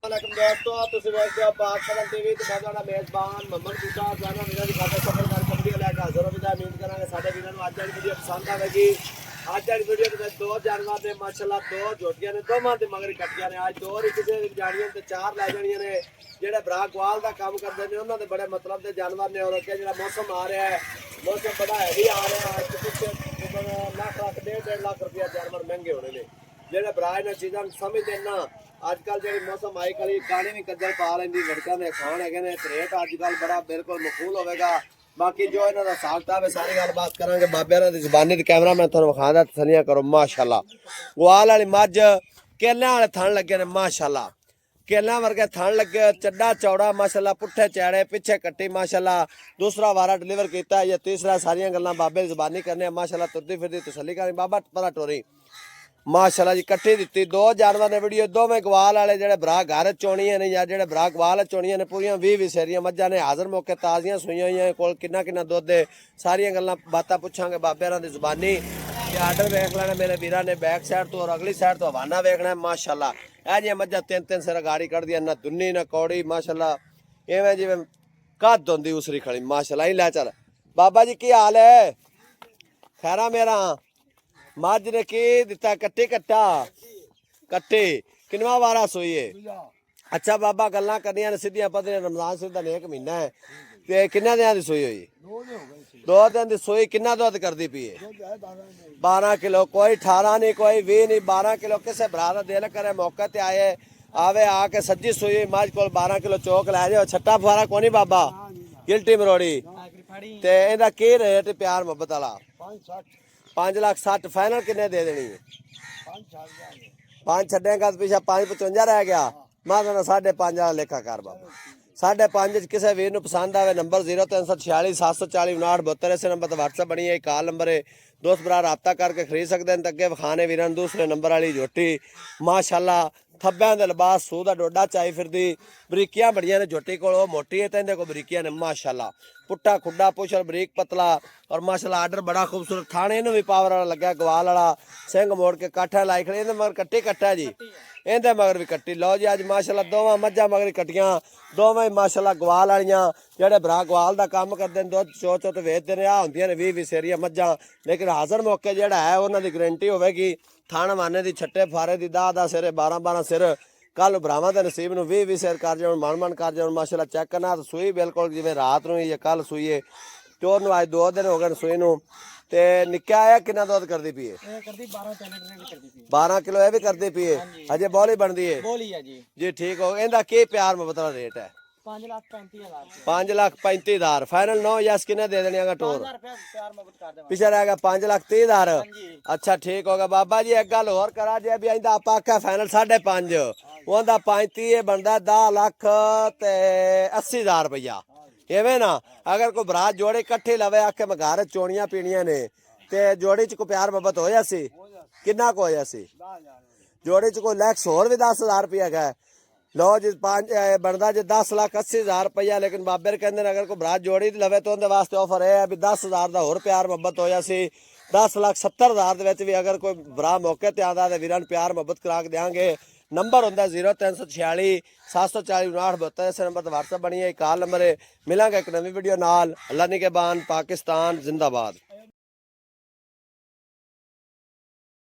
दोस्तों तुम देखते हो पाकिस्तान टीवी तो मैं ਤੁਹਾਡਾ ਮੇਜ਼ਬਾਨ ਮੁਹੰਮਦ ਬੂਟਾ ਜਾਨਾ ਵੀਰਾਂ ਦੀ ਖਾਤੇ ਸਫਰ ਕਰਕੇ ਵੀਡੀਓ ਲੈ ਕੇ ਹਾਜ਼ਰ ਹੋ ਗਿਆ। ਉਮੀਦ ਕਰਾਂਗੇ ਸਾਡੇ ਵੀਰਾਂ ਨੂੰ ਅੱਜ ਵਾਲੀ ਵੀਡੀਓ ਪਸੰਦ ਆਵੇਗੀ। ਅੱਜ ਵਾਲੀ ਵੀਡੀਓ ਦੇ ਵਿੱਚ ਦੋ ਜਾਨਵਰ ਦੇ ਮਾਸ਼ਾਅੱਲਾ ਦੋ ਜੋਟੀਆਂ ਨੇ, ਦੋਵਾਂ ਦੇ ਮਗਰ ਕੱਟੀਆਂ ਨੇ। ਅੱਜ ਦੋ ਹੀ ਕਿਸੇ ਦੀ ਜਾਣੀਆਂ ਤੇ ਚਾਰ ਲੈ ਜਾਣੀਆਂ ਨੇ। ਜਿਹੜੇ ਭਰਾ ਗਵਾਲ ਦਾ ਕੰਮ ਕਰਦੇ ਨੇ ਉਹਨਾਂ ਦੇ ਬੜੇ ਮਤਲਬ ਦੇ ਜਾਨਵਰ ਨੇ। ਔਰ ਅੱਗੇ ਜਿਹੜਾ ਮੌਸਮ ਆ ਰਿਹਾ ਹੈ, ਮੌਸਮ ਬੜਾ ਹੈਵੀ ਆ ਰਿਹਾ ਹੈ। ਕੁਝ ਲੱਖ डेढ़ लाख रुपया जानवर महंगे होने ने। ਜਿਹੜੇ ਭਰਾ ਇਹਨਾਂ ਚੀਜ਼ਾਂ ਨੂੰ ਸਮਝਦੇ ਨਾ, ਅੱਜ ਕੱਲ ਜਿਹੜੀ ਮੌਸਮ ਆਈ ਕਲੀ ਗਾਣੇ ਵੀ ਕੱਜਲ ਪਾ ਲੈਂਦੀ ਲੜਕਾਂ ਦੇ ਖਾਣ ਹੈਗੇ ਨੇ। ਰੇਟ ਅੱਜ ਕੱਲ ਬੜਾ ਬਿਲਕੁਲ ਮਕਬੂਲ ਹੋਵੇਗਾ। ਬਾਕੀ ਜੋ ਇਹਨਾਂ ਦਾ ਸਾਖਤਾ ਹੈ ਸਾਰੀ ਗੱਲਬਾਤ ਕਰਾਂਗੇ ਬਾਬਿਆਂ ਦੀ ਜ਼ਬਾਨੀ ਤੇ ਕੈਮਰਾ ਮੈਂ ਤੁਹਾਨੂੰ ਵਿਖਾਉਂਦਾ, ਤਸਲੀਆਂ ਕਰੋ। ਮਾਸ਼ਾਅੱਲਾ ਗਵਾਲ ਵਾਲੀ ਮੱਝ ਕੇਲਿਆਂ ਵਾਲੇ ਥਣ ਲੱਗੇ ਨੇ। ਮਾਸ਼ਾਅੱਲਾ केला वर्गे थन लगे, चड्डा चौड़ा माशाल्लाह, पुट्ठे चैड़े पिछे कट्टी माशाल्लाह। दूसरा वारा डिलीवर किया या तीसरा सारियां गल्लां बाबे की ज़बानी करने माशाल्लाह। तुरदी फिरदी तसल्ली करनी बाबा परा टोरी माशाल्लाह जी। कट्टी दी दो जानवर ने वीडियो दोवें गवाल वाले जेडे भरा घर चोणियां ने या जेडे भरा गवाल चोणियां ने पूरियां 20 सेरियां मज्जां ने हाज़र मौके ताज़ियां सूईयां होईयां कोल किन्ना किन्ना दुध है सारियां गल्लां बातां पुछांगे बाबे दी ज़बानी। आर्डर वेख लेना मेरे वीरां ने बैक साइड तो और अगली साइड तो हवाना वेखना है। माशाल्लाह ਇਹ ਜਿਹੀਆਂ ਮੱਝਾਂ ਤਿੰਨ ਤਿੰਨ ਸਿਰ ਗਾੜੀ ਕੱਢਦੀਆਂ, ਨਾ ਦੁੰਨੀ ਨਾ ਕੌੜੀ ਮਾਸ਼ਾਅੱਲਾ। ਇਵੇਂ ਜਿਵੇਂ ਕੱਦ ਹੁੰਦੀ ਉਸਰੀ ਖੜੀ ਮਾਸ਼ਾਅੱਲਾ। ਹੀ ਲੈ ਚੱਲ ਬਾਬਾ ਜੀ ਕੀ ਹਾਲ ਹੈ? ਖੈਰਾ ਮੇਰਾ ਮੱਝ ਨੇ ਕੀ ਦਿੱਤਾ? ਕੱਟੀ ਕੱਟਾ ਕੱਟੀ ਕਿੰਨਵਾਂ ਵਾਰਾ ਸੋਈ ਹੈ? ਅੱਛਾ ਬਾਬਾ ਗੱਲਾਂ ਕਰਨੀਆਂ ਨੇ ਸਿੱਧੀਆਂ ਪਤਲੀਆਂ। ਰਮਜ਼ਾਨ ਸ਼ਰੀਫ ਦਾ ਨੇਕ ਮਹੀਨਾ ਹੈ ਤੇ ਕਿੰਨਾ ਦਿਨਾਂ ਦੀ ਸੋਈ ਹੋਈ? 2 ਦਿਨ ਦੀ ਸੋਈ। ਕਿੰਨਾ ਦੁੱਧ ਕਰਦੀ ਪਈ ਹੈ? 12 किलो। कोई 18 नहीं कोई 20 नहीं, 12 किलो। किसी भरा का दिल करे मौके ते आए आवे आके सज्जी सोई मझ को 12 किलो चौक लै जाओ। छट्टा फुआरा कोनी बाबा गिल्टी मरोड़ी ते इहदा की रेट प्यार मुहब्बत वाला? 5,60,000 फाइनल किन्ने दे देनी है? 5 छड्डेगा तो पीछे 5,55 रह गया। मैं 5.5 लेखा कर बाबा। 5.5 किसी वीर को पसंद आवे नंबर 0346 740 59 72 इस नंबर पर व्हाट्सएप बनी है। कॉल नंबर है, दोस्त भरा रबता करके खरीद सकते हैं। अगे विखाने वीर दूसरे नंबर वाली झोटी माशाअल्लाह। थब्बे के लिबास सूह का डोडा चाई फिरदी बरीकियां बड़िया ने। झोटी को मोटी है तो इन्हें को बरीकियां ने माशाअल्लाह। पुट्टा खुड्डा पुछल बरीक पतला और माशाअल्लाह आर्डर बड़ा खूबसूरत। थाने भी पावर वाला लग्या गवाल वाला सिंह मोड़ के काठा लाई खड़े। इन्हें मगर कट्टी कट्टा जी, इहदे मगर भी कट्टी। लो जी अज माशाअल्लाह दोवां मझां मगर कट्टियां दोवें माशाअल्लाह गवाल वालियां। जेडे भरा गवाल का काम करते हैं दुध चो चो तो वेचते हैं। आ होंदियां ने 20 सेरियां मझां, लेकिन हाज़र मौके जेड़ा है उन्हां दी गारंटी होवेगी। थान माने दी छट्टे फारे दी 10 सिर 12 सिर। कल भरावां दे नसीब नूं 20 सिर कर जाण मन कर जाण माशाअल्लाह। चेक करना तो सूई बिल्कुल जिवें रात नूं या कल सूई है। चोर नूं अज 2 दिन हो गए सूई नूं। ते निक्का आया किन्ना दुध करदी पई है? 12 किलो ये भी करदी पई है। अजे बोली बनदी है जी ठीक हो। इहदा की प्यार मुहब्बत दा रेट है? 5,35,000 फाइनल। 9 यस किन्ने दे देने टोर? पीछे रह गया 5,30,000। अच्छा ठीक होगा बाबा जी। एक गल होर करा जे भी इंदा आप आख्या फाइनल 5.5 उहदा 35 बनदा 10,80,000 रुपया। इवें ना अगर कोई बरात जोड़ी कट्ठी लवे आखे मैं घर चोड़ियां पीनियां ने ते जोड़ी च कोई प्यार मोहब्बत हो जासी? किन्ना को हो जासी? जोड़ी च कोई लैक्स होर भी 10,000 रुपया गए। लो जी 5 बनता जी 10,80,000 रुपया। लेकिन बाबे कहते हैं अगर कोई बरात जोड़ी लवे तो उनके वास्ते ऑफर है भी 10,000 का होर प्यार मोहब्बत हो जासी। 10,70,000 भी अगर कोई भरा मौके ते आंदा ते वीरां प्यार मोहब्बत करा के देंगे। नंबर होंदा 0346 740 59 72 इस नंबर पर व्हाट्सएप बनी है। कॉल नंबर है। मिलांगे एक नवी वीडियो नाल। अल्लाह निगहबान। पाकिस्तान जिंदाबाद।